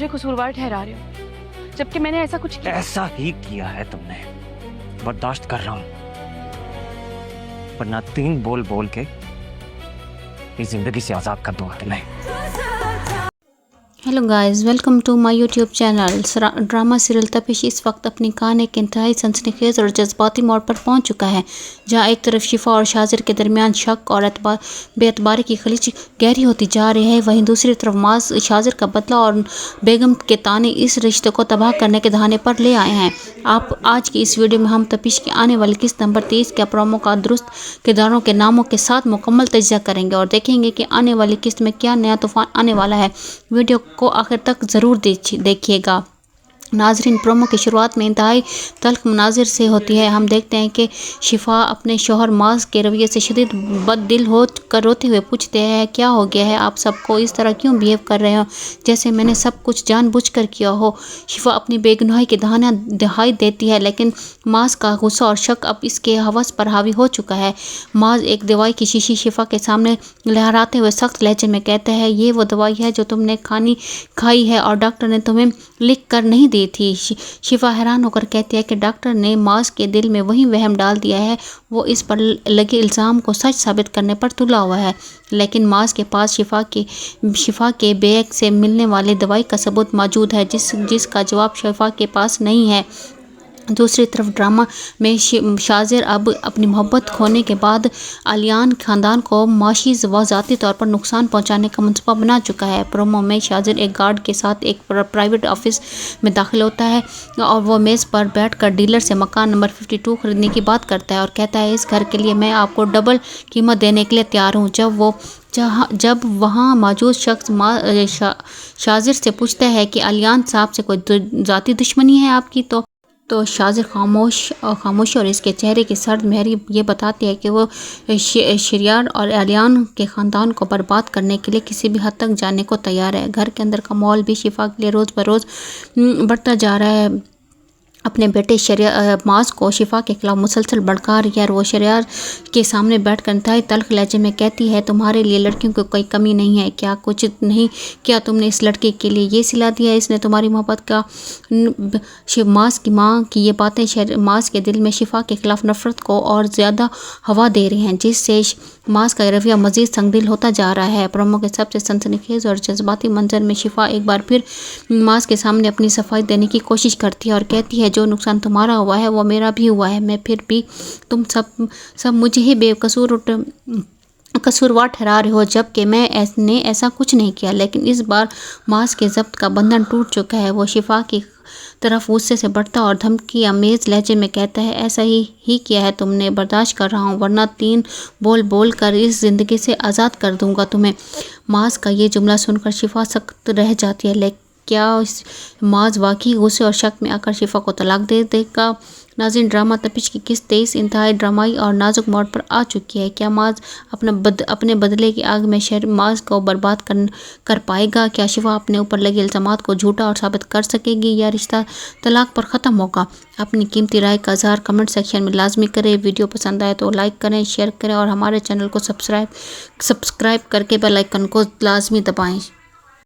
मुझे कसूरवार ठहरा रहे हो, जबकि मैंने ऐसा कुछ किया। ऐसा ही किया है तुमने, बर्दाश्त कर रहा हूं, वरना 3 बोल बोल के इस जिंदगी से आजाद कर दूंगा तुम्हें। Hello guys, welcome to my YouTube channel. Drama serial Tapish इस वक्त अपनी कहानी के इंतहाई सनसनीखेज और जज्बाती मोड़ पर पहुंच चुका है, जहां एक तरफ शिफा और शाजिर के दरमियान शक और बेएतबारी की खलीज गहरी होती जा रही है, वहीं दूसरी तरफ माज शाजिर का बदला और बेगम के ताने इस रिश्ते को तबाह करने के दहाने पर ले आए हैं। आप आज की इस वीडियो में हम तपिश की आने वाली किस्त नंबर 23 के प्रोमो का दुरुस्त किरदारों के नामों के साथ मुकम्मल तजिया करेंगे और देखेंगे कि आने वाली किस्त में क्या नया तूफान आने वाला है। वीडियो को आखिर तक ज़रूर देखिएगा। नाजरीन, प्रोमो की शुरुआत में इंतहाई तल्ख मनाजिर से होती है। हम देखते हैं कि शिफा अपने शोहर माज के रवैये से शदीद बददिल हो कर रोते हुए पूछते हैं, क्या हो गया है, आप सबको इस तरह क्यों बिहेव कर रहे हो, जैसे मैंने सब कुछ जानबूझकर किया हो। शिफा अपनी बेगुनाही की दहाना दिखाई देती है, लेकिन माज का गुस्सा और शक अब इसके हवस पर हावी हो चुका है। माज एक दवाई की शीशी शिफा के सामने लहराते हुए सख्त लहजे में कहते हैं, ये वो दवाई है जो तुमने खाई है और डॉक्टर ने तुम्हें लिख कर नहीं दी थी। शिफा हैरान होकर कहती है कि डॉक्टर ने माज के दिल में वही वहम डाल दिया है, वो इस पर लगे इल्ज़ाम को सच साबित करने पर तुला हुआ है। लेकिन माज के पास शिफा के बैग से मिलने वाली दवाई का सबूत मौजूद है, जिसका जवाब शिफा के पास नहीं है। दूसरी तरफ ड्रामा में शाजिर अब अपनी मोहब्बत खोने के बाद आलियान खानदान को माशी व ज़ाती तौर पर नुकसान पहुंचाने का मंसूबा बना चुका है। प्रोमो में शाजिर एक गार्ड के साथ एक प्राइवेट ऑफिस में दाखिल होता है और वो मेज़ पर बैठकर डीलर से मकान नंबर 52 खरीदने की बात करता है और कहता है, इस घर के लिए मैं आपको डबल कीमत देने के लिए तैयार हूँ। जब वहाँ मौजूद शख्स शाजिर से पूछता है कि आलियान साहब से कोई ज़ाती दुश्मनी है आपकी, तो शाजिर खामोश और इसके चेहरे की सर्द मेहरी ये बताती है कि वो शरियार और आलियान के ख़ानदान को बर्बाद करने के लिए किसी भी हद तक जाने को तैयार है। घर के अंदर का माहौल भी शिफा के लिए रोज़ बरोज़ बढ़ता जा रहा है। अपने बेटे माज को शिफा के खिलाफ मुसलसल भड़का रही है और वो शरियार के सामने बैठ कर इंतहाई तल्ख लहजे में कहती है, तुम्हारे लिए लड़कियों को कोई कमी नहीं है क्या, कुछ नहीं क्या तुमने इस लड़के के लिए ये सिला दिया, इसने तुम्हारी मोहब्बत का। माज की माँ की ये बातें माज के दिल में शिफा के खिलाफ नफरत को और ज़्यादा हवा दे रही हैं, जिससे माज का रवैया मज़ीद संगदिल होता जा रहा है। प्रोमो के सबसे सनसनीखेज और जज्बाती मंजर में शिफा एक बार फिर माज के सामने अपनी सफाई देने की कोशिश करती है और कहती है, जो नुकसान तुम्हारा हुआ है वो मेरा भी हुआ है, मैं फिर भी तुम सब मुझे ही कसूरवार ठहरा रहे हो, जबकि मैंने ऐसा कुछ नहीं किया। लेकिन इस बार माज के ज़ब्त का बंधन टूट चुका है। वो शिफा की तरफ गुस्से से बढ़ता और धमकी अमेज लहजे में कहता है, ऐसा ही किया है तुमने, बर्दाश्त कर रहा हूँ, वरना 3 बोल बोल कर इस ज़िंदगी से आज़ाद कर दूँगा तुम्हें। माज का ये जुमला सुनकर शिफा सख्त रह जाती है, लेकिन क्या माज वाकई गुस्से और शक में आकर शिफा को तलाक दे देगा। नाज़रीन, ड्रामा तपिश की किस्त 23 इंतहाई ड्रामाई और नाजुक मोड़ पर आ चुकी है। क्या माज अपने बदले की आग में माज को बर्बाद कर पाएगा? क्या शिफा अपने ऊपर लगे इल्ज़ामात को झूठा और साबित कर सकेगी या रिश्ता तलाक पर ख़त्म होगा? अपनी कीमती राय का इज़हार कमेंट सेक्शन में लाजमी करें। वीडियो पसंद आए तो लाइक करें, शेयर करें और हमारे चैनल को सब्सक्राइब करके बेल आइकन को लाजमी दबाएँ।